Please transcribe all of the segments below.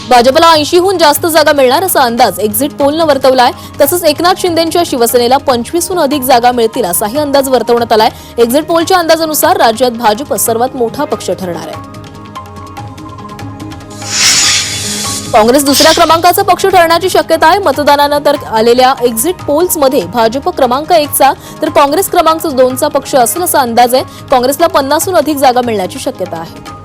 भाजपला 80हून जास्त जागा मिळणार असा अंदाज एक्झिट पोलनं वर्तवलाय। तसंच एकनाथ शिंदेंच्या शिवसेनेला 25हून अधिक जागा मिळतील असाही अंदाज वर्तवण्यात आलाय। एक्झिट पोलच्या अंदाजानुसार राज्यात भाजप सर्वात मोठा पक्ष ठरणार आहे। काँग्रेस दुसऱ्या क्रमांकाचा पक्ष ठरण्याची शक्यता आहे। मतदानानंतर आलेल्या एक्झिट पोल्समध्ये भाजप क्रमांक 1चा तर काँग्रेस क्रमांक 2चा पक्ष असेल असा अंदाज आहे। काँग्रेसला 50हून अधिक जागा मिळण्याची शक्यता आहे।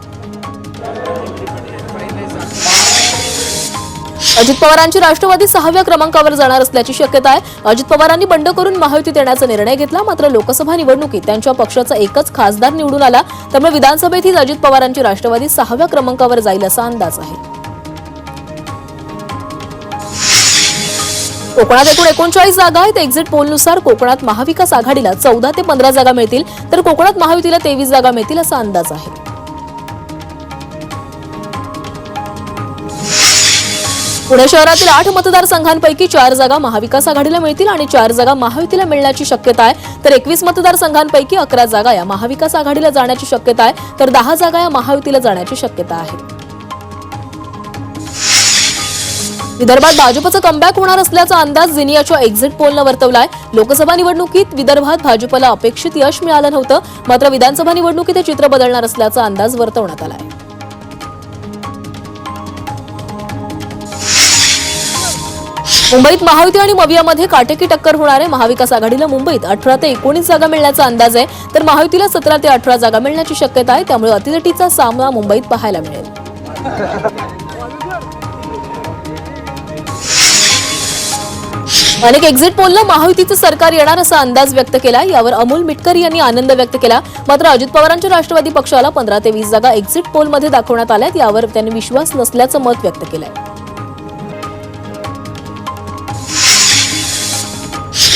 अजित पवारांची राष्ट्रवादी 6व्या क्रमांकावर जाणार असल्याची शक्यता आहे। अजित पवारांनी बंड करून महायुतीत येण्याचा निर्णय घेतला, मात्र लोकसभा निवडणुकीत त्यांच्या पक्षाचा एकच खासदार निवडून आला, त्यामुळे विधानसभेतही अजित पवारांची राष्ट्रवादी 6व्या क्रमांकावर जाईल असा अंदाज आहे। कोकणात एकूण 39 जागा आहेत। एक्झिट पोलनुसार कोकणात महाविकास आघाडीला 14 ते 15 जागा मिळतील, तर कोकणात महायुतीला 23 जागा मिळतील असा अंदाज आहे। पुणे शहरातील 8 मतदारसंघांपैकी 4 जागा महाविकास आघाडीला मिळतील आणि 4 जागा महायुतीला मिळण्याची शक्यता आहे, तर 21 मतदारसंघांपैकी 11 जागा या महाविकास आघाडीला जाण्याची शक्यता आहे, तर 10 जागा या महायुतीला जाण्याची शक्यता आहे। विदर्भात भाजपचं कमबॅक होणार असल्याचा अंदाज जिनियाच्या एक्झिट पोलनं वर्तवलाय। लोकसभा निवडणुकीत विदर्भात भाजपला अपेक्षित यश मिळालं नव्हतं, मात्र विधानसभा निवडणुकीत हे चित्र बदलणार असल्याचा अंदाज वर्तवण्यात आलाय। मुंबईत महायुती आणि मवियामध्ये काटेकी टक्कर होणार आहे। महाविकास आघाडीला मुंबईत 18 ते 19 जागा मिळण्याचा अंदाज आहे, तर महायुतीला 17 ते 18 जागा मिळण्याची शक्यता आहे, त्यामुळे अतितटीचा सामना मुंबईत पाहायला मिळेल। अनेक एक्झिट पोलनं महायुतीचं सरकार येणार असा अंदाज व्यक्त केला। यावर अमोल मिटकर यांनी आनंद व्यक्त केला, मात्र अजित पवारांच्या राष्ट्रवादी पक्षाला 15 ते 20 जागा एक्झिट पोलमध्ये दाखवण्यात आल्यात, यावर त्यांनी विश्वास नसल्याचं मत व्यक्त केलंय।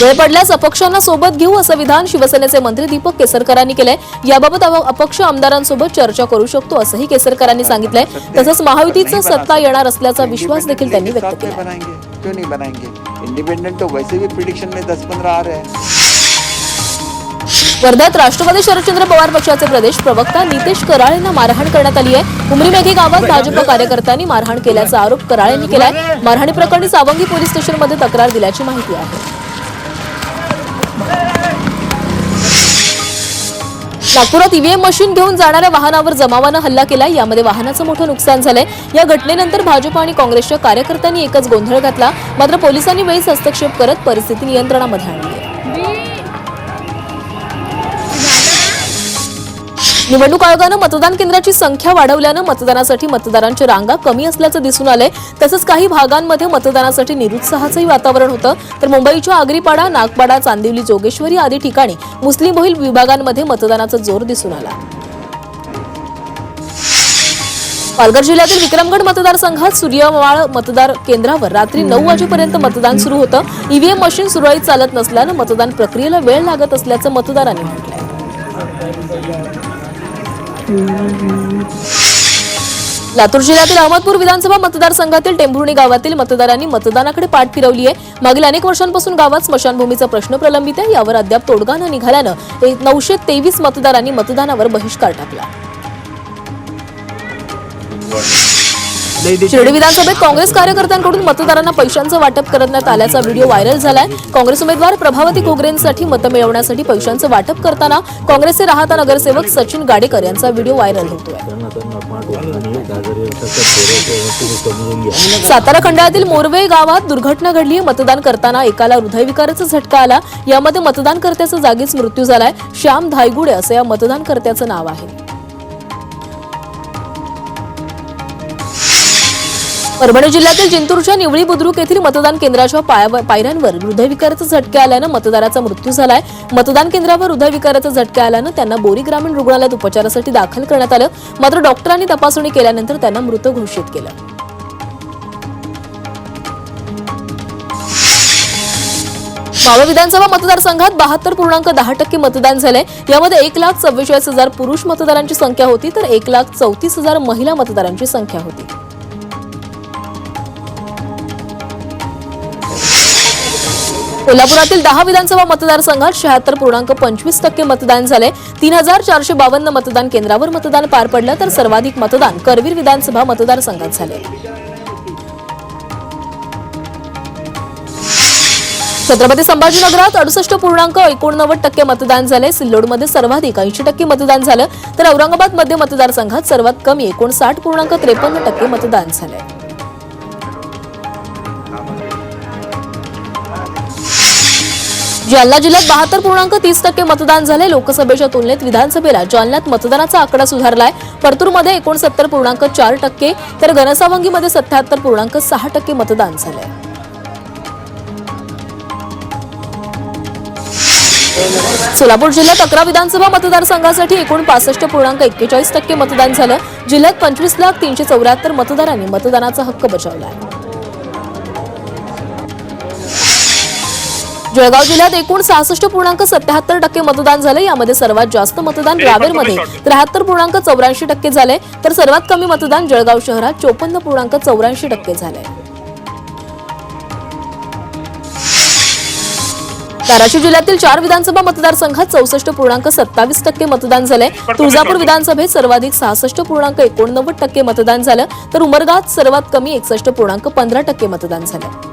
वेळ पडल्यास अपक्षांना सोबत घेऊ असं विधान शिवसेनेचे मंत्री दीपक केसरकरांनी केलंय। याबाबत अपक्ष आमदारांसोबत चर्चा करू शकतो असंही केसरकरांनी सांगितलंय। तसंच महायुतीचं सत्ता येणार असल्याचा विश्वास देखील त्यांनी व्यक्त केला। क्यों नहीं बनाएंगे? इंडिपेंडेंट तो वैसे भी प्रिडिक्शन में 10-15 आ रहे हैं। वर्ध्यात राष्ट्रवादी शरदचंद्र पवार पक्षाचे प्रदेश प्रवक्ता नितेश कराळ यांना मारहाण करण्यात आली आहे। उमरीमेघी गावात भाजप कार्यकर्त्यांनी मारहाण केल्याचा आरोप कराळ यांनी केलाय। मारहाणी प्रकरणी सावंगी पोलीस स्टेशनमध्ये तक्रार दिल्याची माहिती आहे। नागपुरात ईव्हीएम मशीन घेऊन जाणाऱ्या वाहनावर जमावानं हल्ला केला। यामध्ये वाहनाचं मोठं नुकसान झालंय। या घटनेनंतर भाजप आणि काँग्रेसच्या कार्यकर्त्यांनी एकच गोंधळ घातला, मात्र पोलिसांनी वेळीच हस्तक्षेप करत परिस्थिती नियंत्रणामध्ये आणली आहे। निवडणूक आयोगानं मतदान केंद्राची संख्या वाढवल्यानं मतदानासाठी मतदारांच्या रांगा कमी असल्याचं दिसून आलंय। तसंच काही भागांमध्ये मतदानासाठी निरुत्साहाचंही वातावरण होतं, तर मुंबईच्या आगरीपाडा, नागपाडा, चांदिवली, जोगेश्वरी आदी ठिकाणी मुस्लिम बहुल विभागांमध्ये मतदानाचा जोर दिसून आला। पालघर जिल्ह्यातील विक्रमगड मतदारसंघात सूर्यमाळ मतदार केंद्रावर रात्री 9 वाजेपर्यंत मतदान सुरू होतं। ईव्हीएम मशीन सुरळीत चालत नसल्यानं मतदान प्रक्रियेला वेळ लागत असल्याचं मतदारांनी म्हटलंय। लातूर जिल्ह्यातील अहमदपूर विधानसभा मतदारसंघातील टेंभुर्णी गावातील मतदारांनी मतदानाकडे पाठ फिरवली आहे। मागील अनेक वर्षांपासून गावात स्मशानभूमीचा प्रश्न प्रलंबित आहे। यावर अद्याप तोडगा न निघाल्यानं 923 मतदारांनी मतदानावर बहिष्कार टाकला। शिर्डी विधानसभेत काँग्रेस कार्यकर्त्यांकडून मतदारांना पैशांचं वाटप करण्यात आल्याचा व्हिडिओ व्हायरल झालाय। काँग्रेस उमेदवार प्रभावती घोगरेंसाठी मतं मिळवण्यासाठी पैशांचं वाटप करताना काँग्रेसचे राहता नगरसेवक सचिन गाडेकर यांचा व्हिडिओ व्हायरल होतोय। सातारा खंडाळ्यातील मोरवे गावात दुर्घटना घडली। मतदान करताना एकाला हृदयविकाराचा झटका आला। यामध्ये मतदानकर्त्याचा जागीच मृत्यू झालाय। श्याम धायगुडे असं या मतदानकर्त्याचं नाव आहे। परभणी जिल्ह्यातील जिंतूरच्या निवळी बुद्रुक येथील मतदान केंद्राच्या पायऱ्यांवर हृदयविकाराचा झटका आल्यानं मतदाराचा मृत्यू झालाय। मतदान केंद्रावर हृदयविकाराचा झटका आल्यानं त्यांना बोरी ग्रामीण रुग्णालयात उपचारासाठी दाखल करण्यात आलं, मात्र डॉक्टरांनी तपासणी केल्यानंतर त्यांना मृत घोषित केलं। मावळ विधानसभा मतदारसंघात 72.10% मतदान झाले। यामध्ये 1,44,000 पुरुष मतदारांची संख्या होती, तर 1,34,000 महिला मतदारांची संख्या होती। कोल्हापुरातील 10 विधानसभा मतदारसंघात 76.25% मतदान झाले। 3,452 मतदान केंद्रावर मतदान पार पडलं, तर सर्वाधिक मतदान करवीर विधानसभा मतदारसंघात झाले। छत्रपती संभाजीनगरात 68.89% मतदान झाले. सिल्लोडमध्ये सर्वाधिक 80% मतदान झालं, तर औरंगाबाद मध्य मतदारसंघात सर्वात कमी 59.53% मतदान झाले. जालना जिल्ह्यात 72.30% मतदान झाले. लोकसभेच्या तुलनेत विधानसभेला जालन्यात मतदानाचा आकडा सुधारलाय. परतूरमध्ये 69.4%, तर घनसावंगीमध्ये 77.6% मतदान झाले. सोलापूर जिल्ह्यात 11 विधानसभा मतदारसंघासाठी एकूण 65.41% मतदान झालं. जिल्ह्यात 25,374 मतदारांनी मतदानाचा हक्क बजावला. जळगाव जिल्ह्यात एकूण 66.77% मतदान झाले. यामध्ये सर्वात जास्त मतदान रावेरमध्ये 73.84% झाले, तर सर्वात कमी मतदान जळगाव शहरात 54.84% झाले. धाराशिव जिल्ह्यातील 4 विधानसभा मतदारसंघात 64.27% मतदान झाले. तुळजापूर विधानसभेत सर्वाधिक 66.89% मतदान झालं, तर उमरगात सर्वात कमी 61.15% मतदान झालं.